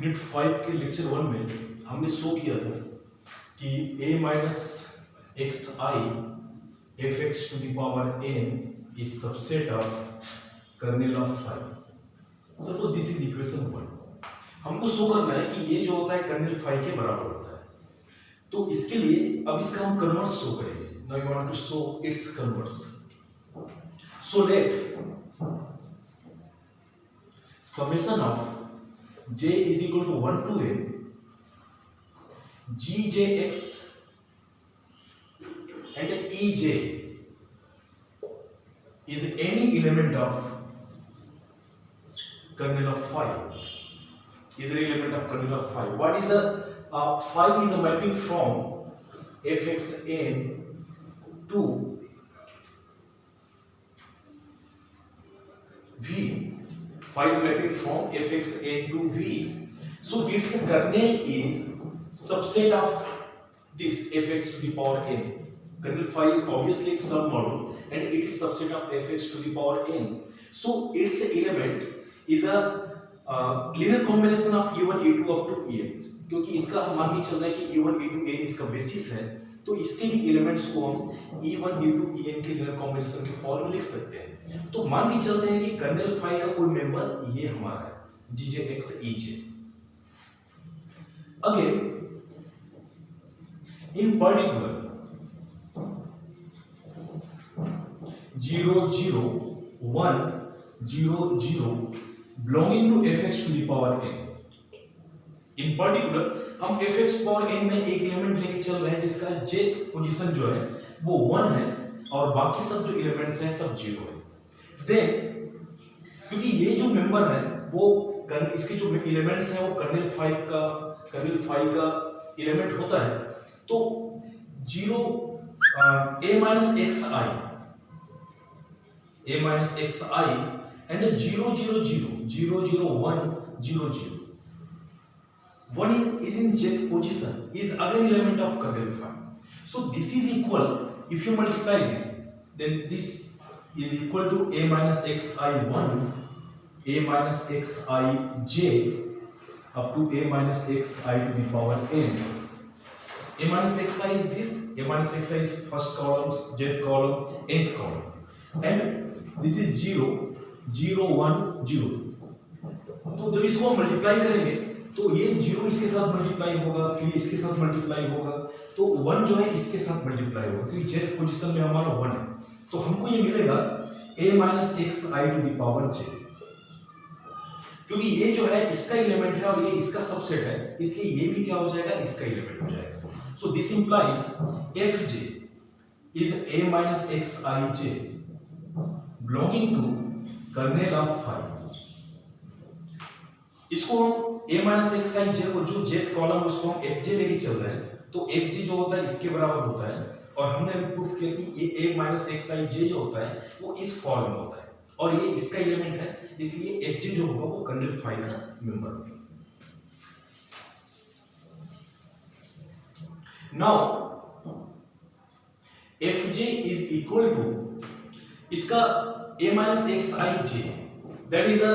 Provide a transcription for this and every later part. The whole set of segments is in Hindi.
यूनिट 5 के लेक्चर 1 में हमने शो किया था कि a minus x i f x to the power n is subset of kernel of phi. Suppose this is equation 1। हमको शो करना है कि ये जो होता है कर्नेल फाइव के बराबर होता है। तो इसके लिए अब इसका हम कन्वर्स शो करेंगे। Now we want to show its converse. So let summation of j is equal to 1 to n gjx and ej is any element of kernel of phi, is an element of kernel of phi. What is a phi is a mapping from fxn to v. Phi is mapping from fxn to v. So its kernel is subset of this fx to the power n. Kernel phi is obviously submodel and it is subset of fx to the power n. So its element is a linear combination of e1 e2 up to en. क्योंकि इसका हम मान के चल रहे हैं कि e1 e2 en इसका बेसिस है, तो इसके भी एलिमेंट्स को हम e1 e2 en के लिनियर कॉम्बिनेशन के फॉर्म में लिख सकते हैं। तो मान के चलते हैं कि कर्नेल फाई का कोई मेंबर ये हमारा है GJX EJ। Again in particular 0 0 1 0 0 belonging to fx to the power n। In particular हम fx पावर n में एक एलिमेंट लेके चल रहे हैं जिसका jth पोजीशन जो है वो 1 है और बाकी सब जो एलिमेंट्स हैं सब 0 है। देन क्योंकि ये जो मेंबर है वो इसके जो एलिमेंट्स हैं वो कर्नेल फाइव का एलिमेंट होता है, तो 0 a minus x I and 0 0 0 0 0 1 0 0 1 is in jth position is again element of kernel phi. So this is equal, if you multiply this, then this is equal to a minus xi1 a minus xij up to a minus xi to the power n. A minus xi is this, a minus xi is first column, jth column, nth column, and this is 0 0 1 0. तो जब इसको मल्टीप्लाई करेंगे तो ये 0 इसके साथ मल्टीप्लाई होगा, फिर इसके साथ मल्टीप्लाई होगा, तो 1 जो है इसके साथ मल्टीप्लाई होगा क्योंकि jth पोजीशन में हमारा 1 है। तो हमको ये मिलेगा a minus x i to the power j, क्योंकि ये जो है इसका एलिमेंट है और ये इसका सबसेट है, इसलिए ये भी क्या हो जाएगा, इसका एलिमेंट हो जाएगा। So this implies fj is a minus x i j belonging to kernel of phi. इसको a minus x i j को जो jth कॉलम उसको हम fj लेके चल रहे हैं, तो fj जो होता है इसके बराबर होता है, और हमने अभी प्रूफ किया कि ये a माइनस एक्स आई जे जो होता है वो इस फॉर्म में होता है और ये इसका एलिमेंट है, इसलिए fj जो होगा वो कर्नेल फाइव का मेंबर होगा। Now fj is equal to इसका a minus x i j, that is a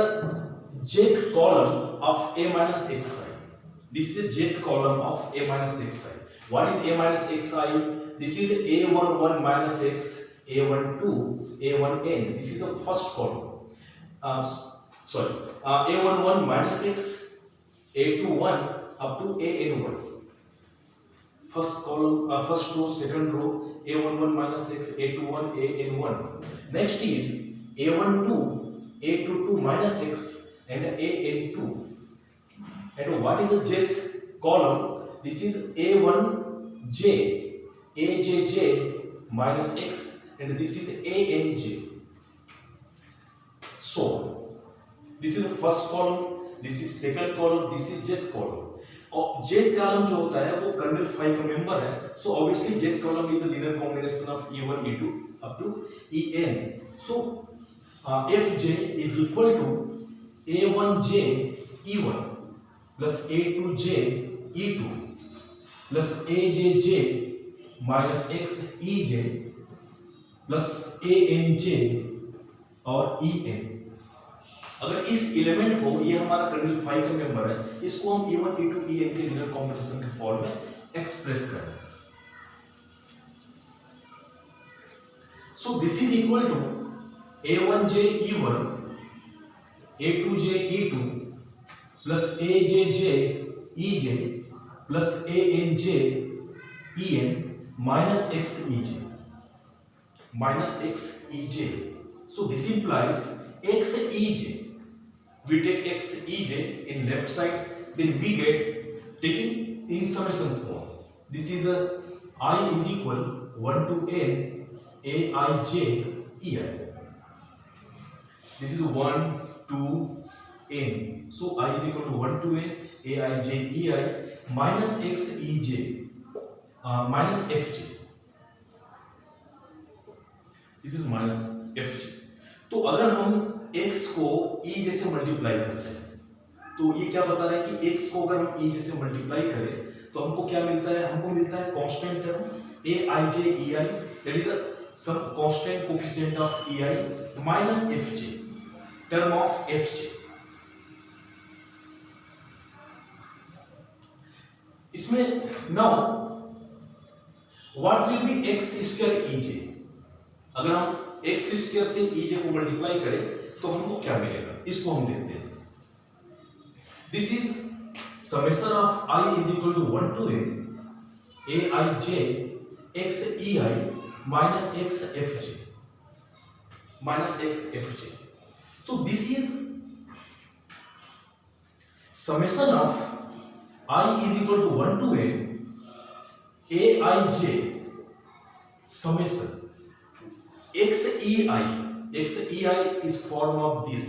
jth column of a minus xi. This is jth column of a minus xi. What is a minus xi? This is a11 minus x, a12, a1n. This is the first column. A11 minus x, a21 up to an1. First column, first row, second row, a11 minus x, a21, an1. Next is a12, a22 minus x and an2. And what is the jth column? This is a1j, ajj minus x, and this is anj. So this is the first column, this is second column, this is jth column. और jth column जो होता है वो कर्नेल फाइव का मेंबर है, so obviously jth column is a linear combination of e1 e2 up to en. So fj is equal to a1j e1 plus a2j e2 plus ajj minus x ej plus anj और en। अगर इस एलिमेंट को, ये हमारा कर्नल फाई का मेंबर है, इसको हम e1 e2 en के लीनियर कॉम्बिनेशन के फॉर्म में एक्सप्रेस करें। So this is equal to a1j e1 a2j e2 plus ajj ej plus anj en minus x ej। So this implies x ej. We take x ej in left side, then we get taking in summation form. This is a I is equal 1 to n aij ei. This is 1 to n. So I is equal to 1 to n aij ei minus x ej minus fj. This is minus fj. तो अगर हम x को e जैसे मल्टीप्लाई करते हैं तो ये क्या बता रहा है कि x को अगर हम e जैसे मल्टीप्लाई करें तो हमको क्या मिलता है, हमको मिलता है constant term aij ei, that is sum constant coefficient of ei minus fj term of fj। इसमें now what will be x square ej। अगर हम x स्क्वायर से ej को मल्टीप्लाई करें तो हमको क्या मिलेगा, इसको हम देखते हैं। This is summation of I is equal to 1 to n aij x ei minus x fj। So this is summation of I is equal to 1 to n aij summation xei is form of this।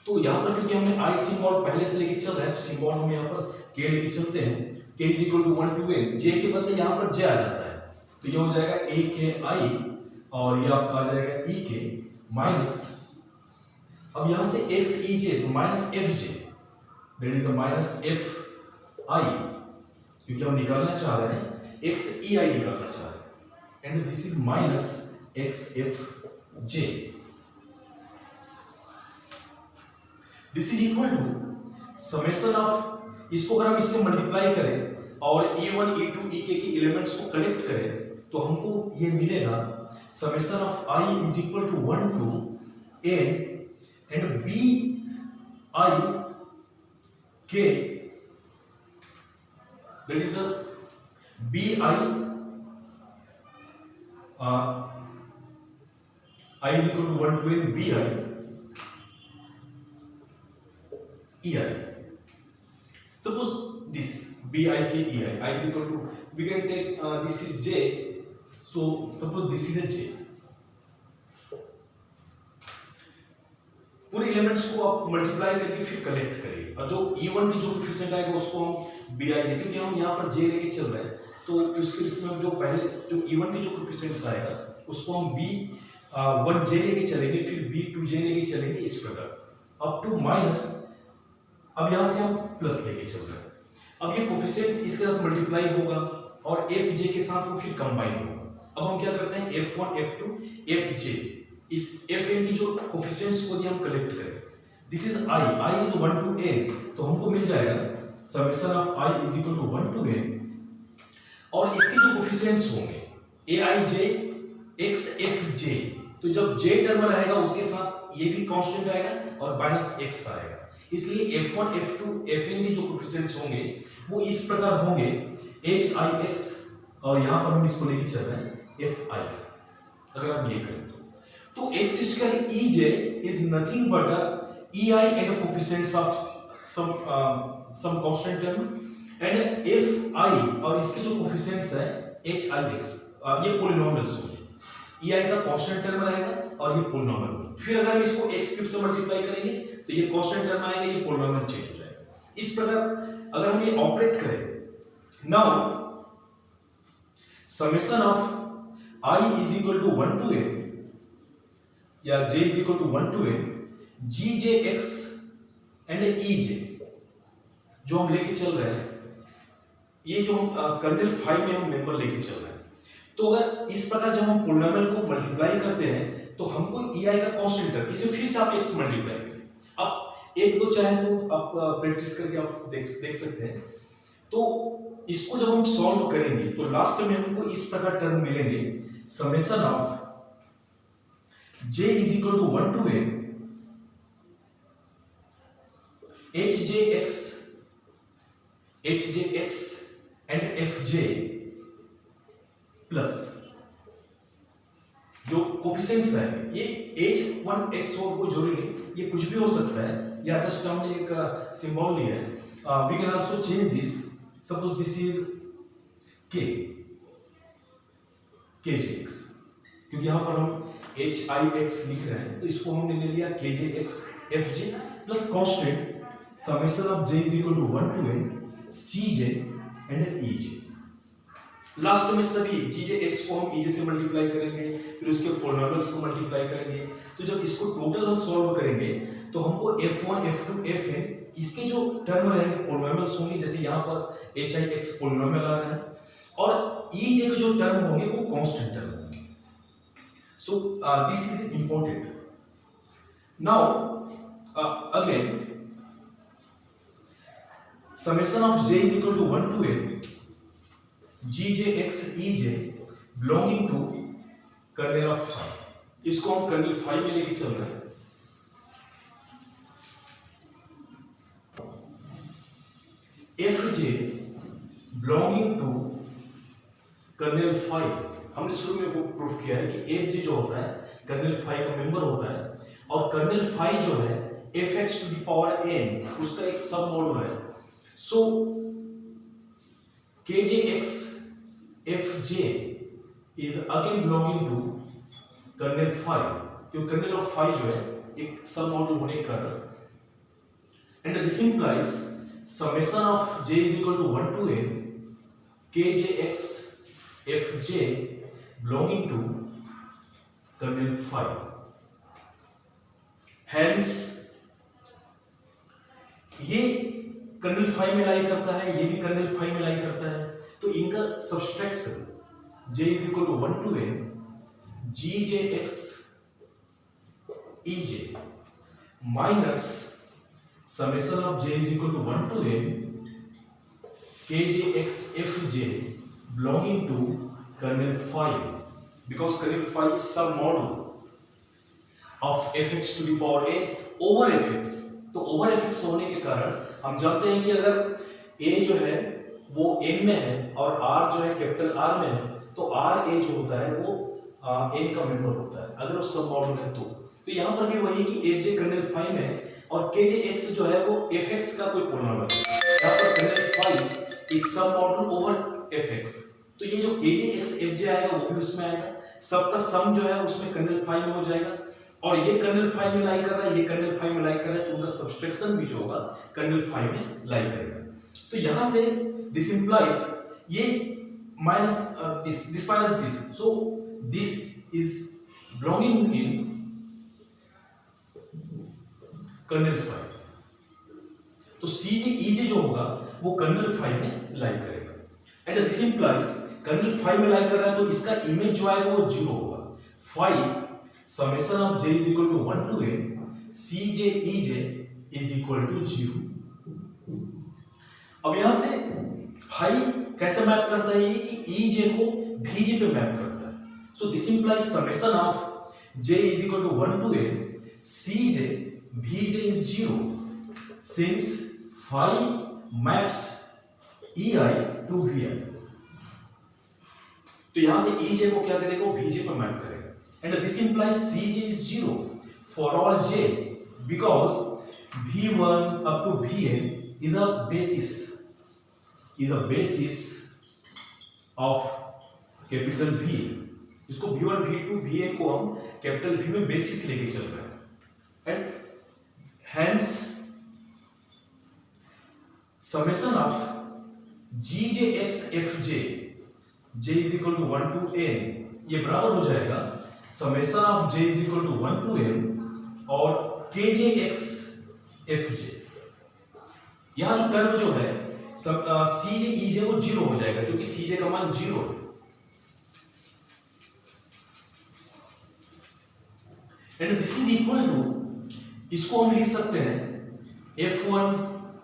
तो यहां पर क्योंकि हमें I सिंबल पहले से लेके चल रहा है तो सिंबल हम यहां पर k लेके चलते हैं, k is equal to 1 to n, j के बदले यहां पर j आ जाता है तो ये हो जाएगा aki और ये आपका आ जाएगा ek माइनस, अब यहां से x ej तो minus fj, that is a minus fi, क्योंकि हम निकालना चाह रहे हैं x ei निकालना चाह रहे हैं, and this is minus xfj। This is equal to summation of, इसको अगर हम इससे मल्टीप्लाई करें और e1 e2 ek के एलिमेंट्स को कलेक्ट करें तो हमको ये मिलेगा summation of I is equal to 1 to n and b I k, that is b I I is equal to 1 to n bi ei. Suppose this bi k ei, I is equal to, we can take this is j, so suppose this is a j। पूरे एलिमेंट्स को आप मल्टीप्लाई करके फिर कलेक्ट करिए और जो e1 की जो कोएफिशिएंट आएगा उसको हम bij, क्योंकि हम यहाँ पर j लेके चल रहे हैं तो उसके इसमें जो पहले जो e1 की जो कोएफिशिएंट्स आएगा उसको हम b1 j लेके चलेंगे, फिर b2 j लेके चलेंगे, इस प्रकार अप टू माइनस, अब यहाँ से हम प्लस लेके चल रहे हैं। अब ये कोएफिशिएंट्स इसके साथ मल्टीप्लाई होगा और fj के साथ वो फिर कंबाइन होगा। अब हम क्या करते हैं f1 f2 fj, इस fn की जो कोएफिशिएंट्स को हम कलेक्ट करें, this is I is 1 to n, तो हमको मिल जाएगा summation of I is equal to 1 to n और इसके जो कोएफिशिएंट्स होंगे aij xfj, तो जब j टर्म रहेगा उसके साथ ये भी कांस्टेंट आएगा और माइनस x आएगा, इसलिए f1 f2 fn के जो कोएफिशिएंट्स होंगे वो इस प्रकार होंगे hix और यहाँ पर हम इसको लेके चल रहे हैं fi। अगर आप ये करें तो x square ej is nothing but ei and coefficients of some constant term and fi और इसके जो कोएफिशिएंट्स है hix, ये पॉलिनोमियल्स होंगे, ei का कांस्टेंट टर्म रहेगा और ये पॉलिनोमियल होगा। फिर अगर हम इसको x क्यूब से मल्टीप्लाई करेंगे तो ये कांस्टेंट टर्म आएगा, ये पॉलिनोमियल चेंज हो जाएगा। इस प्रकार अगर हम ये ऑपरेट करें, now summation of I is equal to 1 to n या j is equal to 1 to n gjx and ej जो हम लेके चल रहे हैं, ये जो हम कर्नल फाई में हम मेंबर लेके चल रहे हैं, तो अगर इस प्रकार जब हम पॉलिनोमियल को मल्टीप्लाई करते हैं तो हमको ei का कांस्टेंट टर्म, इसे फिर से आप x मल्टीप्लाई करें, अब एक दो चाहे तो आप प्रैक्टिस करके आप देख सकते हैं। तो इसको जब हम सॉल्व करेंगे तो लास्ट में हमको इस प्रकार टर्म मिलेंगे, summation of j is equal to 1 to n hjx and fj plus जो कोफिशिएंट्स है, ये h1 x4 को जरूरी नहीं, ये कुछ भी हो सकता है, या जस्ट हमने एक सिंबल लिया है। We can also change this, suppose this is kjx, क्योंकि यहाँ पर हम hix लिख रहे हैं तो इसको हमने ले लिया kjx fj plus constant summation of j is equal to 1 to n cj and ej। Last में सभी gj को हम ej से मल्टीप्लाई करेंगे, फिर उसके पॉलिनोमियल्स को मल्टीप्लाई करेंगे। तो जब इसको टोटल हम सॉल्व करेंगे तो हमको f1 f2 fn इसके जो टर्म रहेंगे पॉलिनोमियल्स होंगे, जैसे यहाँ पर hix पॉलिनोमियल आ रहा है, और ej के जो टर्म होंगे वो कांस्टेंट टर्म होंगे। सो this is important. Now again summation of j is equal to 1 to n gjx ej belonging to kernel of phi. इसको हम कर्नेल फाई में लेके चल रहे हैं। fj belonging to kernel phi, हमने शुरू में वो प्रूफ किया है कि fj जो होता है कर्नेल फाई का मेंबर होता है, और कर्नेल फाई जो है fx to the power n उसका एक सब मॉड्यूल है। So kjx fj is again belonging to kernel phi, क्योंकि कर्नेल ऑफ फाई जो है एक सब मॉड्यूल होने के कारण, and this implies summation of j is equal to 1 to n kjx fj belonging to kernel phi. Hence ये कर्नेल फाई में लाई करता है, ये भी कर्नेल फाई में लाई करता है, तो इनका subtraction j is equal to 1 to n gjx ej minus summation of j is equal to 1 to n kjx fj belonging to kernel phi, because kernel phi is submodule of fx to the power n over fx। तो ओवर fx होने के कारण हम जानते हैं कि अगर a जो है वो n में है और r जो है कैपिटल R में है, तो r a जो होता है वो n का मेंबर होता है अगर वो सब मॉड्यूल है तो यहाँ पर भी वही कि fj कर्नेल फाई में है और kjx जो है वो fx का कोई पॉलिनोमियल है। यहाँ पर कर्नेल फाई इज सब मॉड्यूल ओवर fx, तो ये जो kjx fj आएगा वो भी उसमें आएगा, सबका सम जो है उसमें कर्नेल फाई में हो जाएगा, और ये कर्नेल फाई में लाई कर रहा है, ये कर्नेल फाई में लाई कर रहा है, तो उनका सब्सट्रैक्शन भी जो होगा कर्नेल फाई में लाई करेगा। तो यहां से दिस इंप्लाइज ये minus this minus this, so this is belonging in kernel phi. तो cj ej जो होगा वो कर्नेल फाई में लाई करेगा, and this implies kernel phi में लाई कर रहा है तो इसका इमेज जो आएगा वो 0 होगा। Phi summation of j is equal to 1 to n cj ej is equal to 0। अब यहां से फाई कैसे मैप करता है कि ej को vj पे मैप करता है। सो this implies summation of j is equal to 1 to n cj vj is 0 since phi maps ei to vi। तो यहां से ej को क्या करेगा, वो vj पे मैप करेगा, and this implies cj is 0 for all j because v1 up to vn is a basis of capital V। इसको v1 v2 vn को हम कैपिटल V में बेसिस लेके चल रहे हैं, and hence summation of gjx fj j is equal to 1 to n ये बराबर हो जाएगा summation of j is equal to 1 to n और kjx fj। यहाँ जो टर्म जो है cj ej वो 0 हो जाएगा क्योंकि cj का मान 0 है, and this is equal to, इसको हम लिख सकते हैं f1,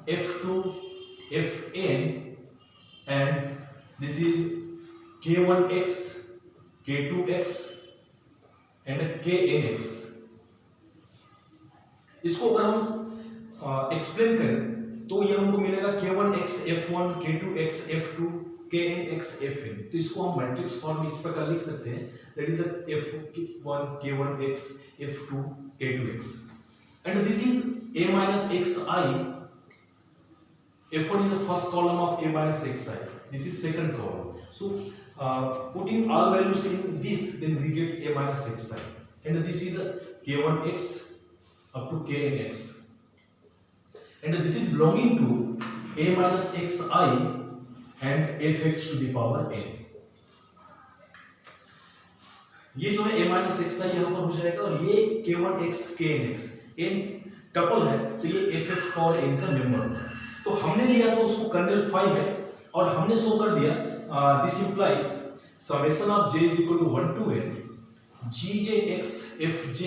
f2, fn, and this is k1x, k2x and knx. इसको अगर हम एक्सप्लेन करें तो ये हमको मिलेगा k1x f1, k2x f2, knx fn. तो इसको हम मैट्रिक्स फॉर्म इस प्रकार लिख सकते हैं, that is f1 k1x f2 k2x, and this is a minus xi. f1 is the first column of a minus xi, this is second column. So putting all values in this, then we get a minus xi, and this is k1x up to knx, and this is belonging to a minus xi and fx to the power n. ये जो है a minus xi यहाँ पर हो जाएगा, और ये k1x knx n टपल है, तो ये fx पावर n का मेंबर होगा. तो हमने लिया था उसको कर्नेल फाई में, और हमने शो कर दिया this implies summation of j is equal to 1 to n gjx fj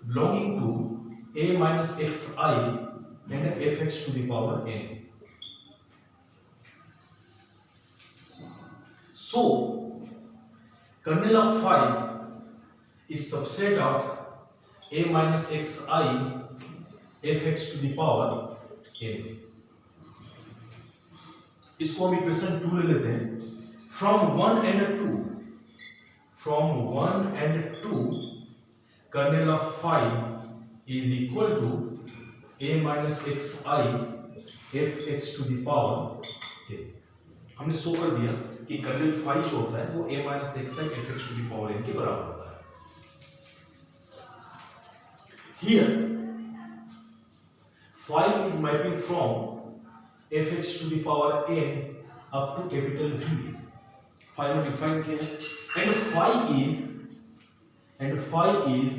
belonging to a minus xi and fx to the power n. So kernel of phi is subset of a minus xi fx to the power n. इसको हम इक्वेशन 2 ले लेते हैं. From 1 and 2 kernel of phi is equal to a minus xi fx to the power n. हमने शो कर दिया कि कर्नेल फाई जो होता है वो a minus xi fx to the power n के बराबर होता है. Here phi is mapping from fx to the power n up to capital V. Phi को डिफाइन किया, and phi is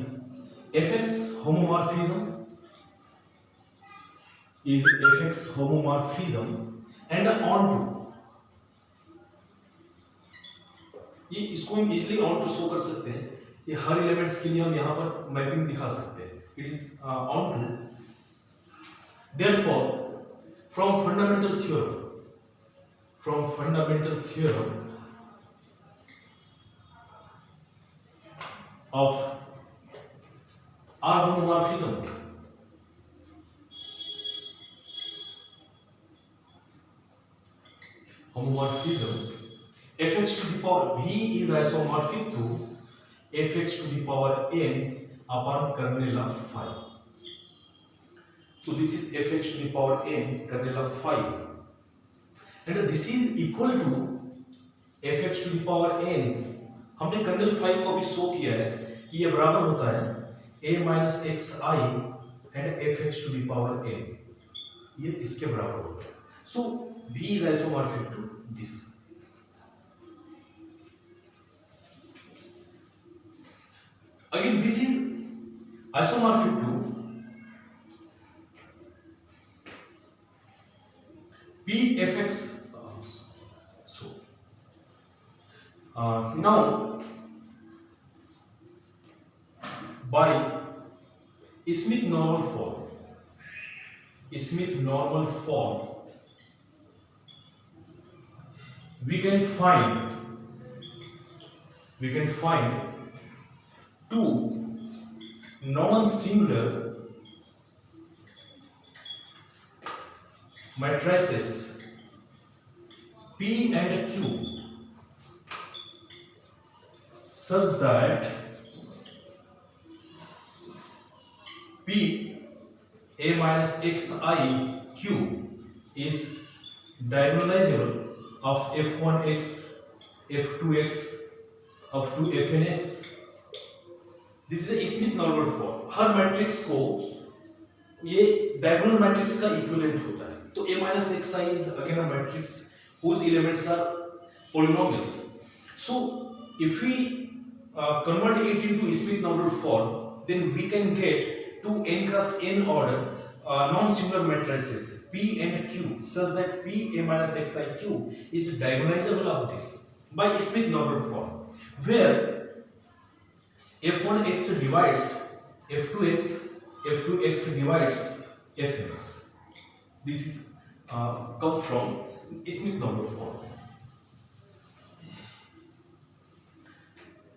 fx homomorphism and onto, ये इसको हम इजिली onto शो कर सकते हैं. ये हर एलिमेंट्स के लिए हम यहाँ पर मैपिंग दिखा सकते हैं. It is onto. Therefore from fundamental theorem of R homomorphism, fx to the power v is isomorphic to fx to the power n upon kernel of phi. So this is fx to the power n kernel of phi, and this is equal to fx to the power n. हमने कर्नेल फाई को भी शो किया है कि ये बराबर होता है a minus xi and fx to the power n. ये इसके बराबर होता है. So v is isomorphic to this. Again this is isomorphic to pfx. So now by Smith normal form we can find two non-singular matrices P and Q such that P a minus xi q is diagonalizable of f1x f2x up to fnx. This is A Smith normal form. Her matrix को ये डायगोनल मैट्रिक्स का इक्विवेलेंट होता है. तो a minus xi is again a matrix whose elements are polynomials. So if we convert it into Smith normal form, then we can get two n cross n order non-singular matrices P and Q such that P a minus xi q is diagonalizable of this by Smith normal form, where f1x divides f2x divides fnx. This is come from Smith number form.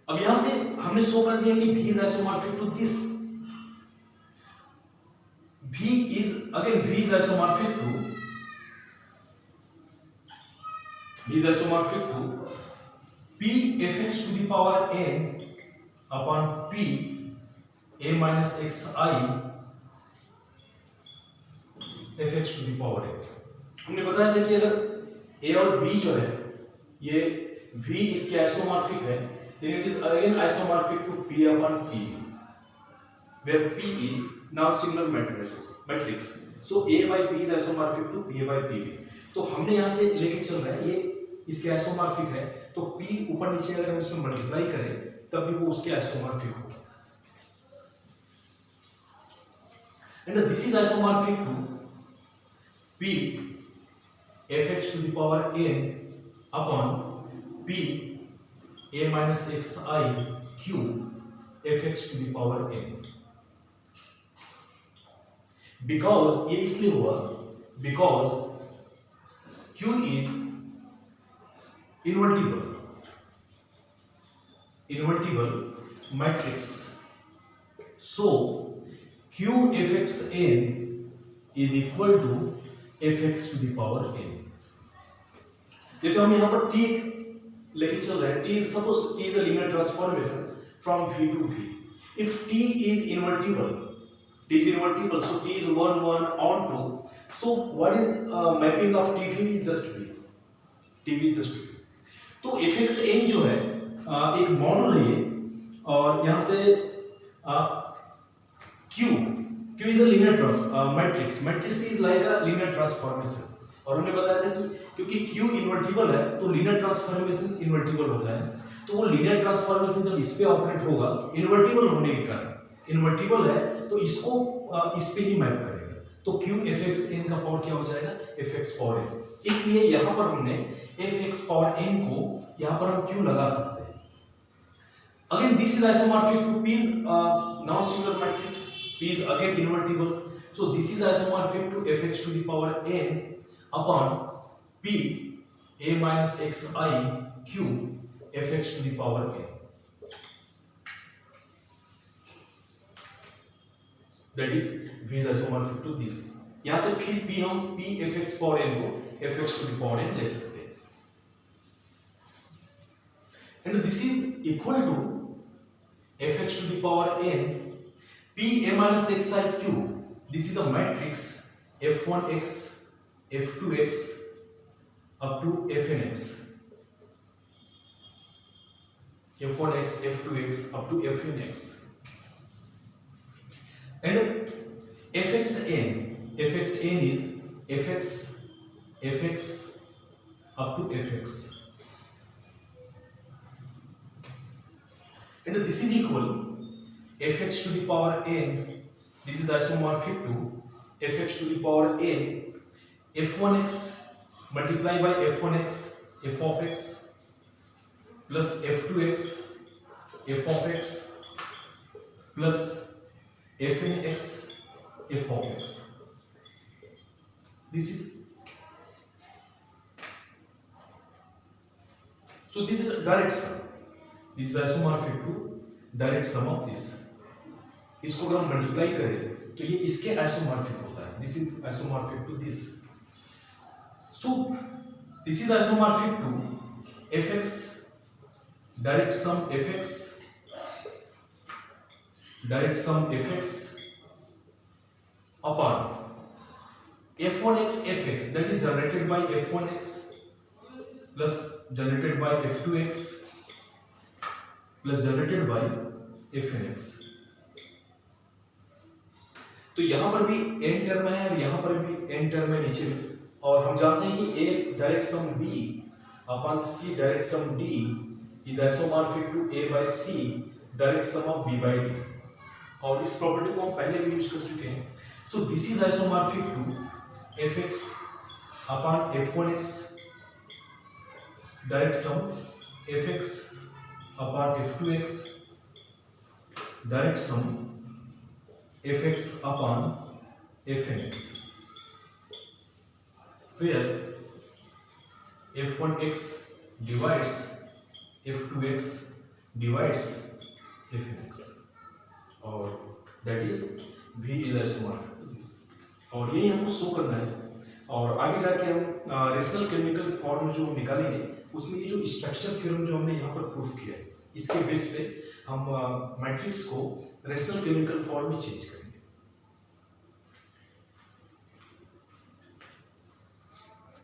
अब यहां से हमने शो कर दिया कि V is isomorphic to this. V is isomorphic to P fx to the power n upon P a minus xi fx to the power n. हमने बताया था कि अगर a और b जो है ये V इसके आइसोमॉर्फिक है, then it is again isomorphic to P upon P, where P is now similar matrix. So A by P is isomorphic to P by P. तो हमने यहाँ से लेके चल रहा है ये इसके आइसोमॉर्फिक है, तो P ऊपर नीचे अगर हम इसमें मल्टीप्लाई करें तब भी वो उसके आइसोमॉर्फिक होगा. And this is isomorphic to P fx to the power n upon P a minus xi q fx to the power n. Because ये इसलिए हुआ because q is invertible matrix, so q fx n is equal to fx to the power n. जैसे हम यहाँ पर t लेके चल रहे हैं, t is suppose t is a linear transformation from v to v. If t is invertible, so t is 1 1 on 2. So what is mapping of tv is just v. tv is just v. तो fxn जो है एक मॉडल है ये, और यहाँ से q is a linear matrix is like a linear transformation. और हमने बताया था कि क्योंकि Q इन्वर्टिबल है तो लीनियर ट्रांसफॉर्मेशन इन्वर्टिबल होता है, तो वो लीनियर ट्रांसफॉर्मेशन जब इस पे ऑपरेट होगा इन्वर्टिबल होने के कारण, इन्वर्टिबल है तो इसको इस पे ही मैप करेगा, तो Q fxn का पावर क्या हो जाएगा fx पावर n. इसलिए यहाँ पर हमने fx पावर n को यहाँ पर हम Q लगा सकते हैं. Again this is isomorphic to P is now similar matrix, P is again invertible, so this is isomorphic to fx to the power n upon P a minus xi q fx to the power n. That is V is isomorphic to this. यहाँ से फिर P हम P fx power n को fx to the power n ले सकते हैं. And this is equal to fx to the power n P a minus xi q. This is a matrix f1x f2x up to fnx, f1x f2x up to fnx, and fxn is fx up to fx, and this is equal fx to the power n. This is isomorphic to fx to the power n f1x multiply by f1x f of x plus f2x f of x plus fnx f of x. This is so this is a direct sum. This is isomorphic to direct sum of this. इसको अगर हम मल्टीप्लाई करें तो ये इसके आइसोमॉर्फिक होता है. This is isomorphic to this. So this is isomorphic to fx, direct sum fx upon f1x fx, that is generated by f1x plus generated by f2x plus generated by fnx. तो यहां पर भी n टर्म है और यहां पर भी n टर्म है नीचे में, और हम जानते हैं कि a direct sum b upon c direct sum d is isomorphic to a by c direct sum of b by d, और इस प्रॉपर्टी को हम पहले भी यूज कर चुके हैं. So this is isomorphic to fx upon f1x direct sum fx upon f2x direct sum fx upon fnx, where f1x divides f2x divides fnx, और that is v is isomorphic to this, और यही हमको शो करना है। और आगे जाके हम रेशनल केमिकल फॉर्म जो निकालेंगे उसमें ये जो स्ट्रक्चर थ्योरम जो हमने यहाँ पर प्रूफ किया है, इसके बेस पे हम मैट्रिक्स को रेशनल केमिकल फॉर्म में चेंज करेंगे।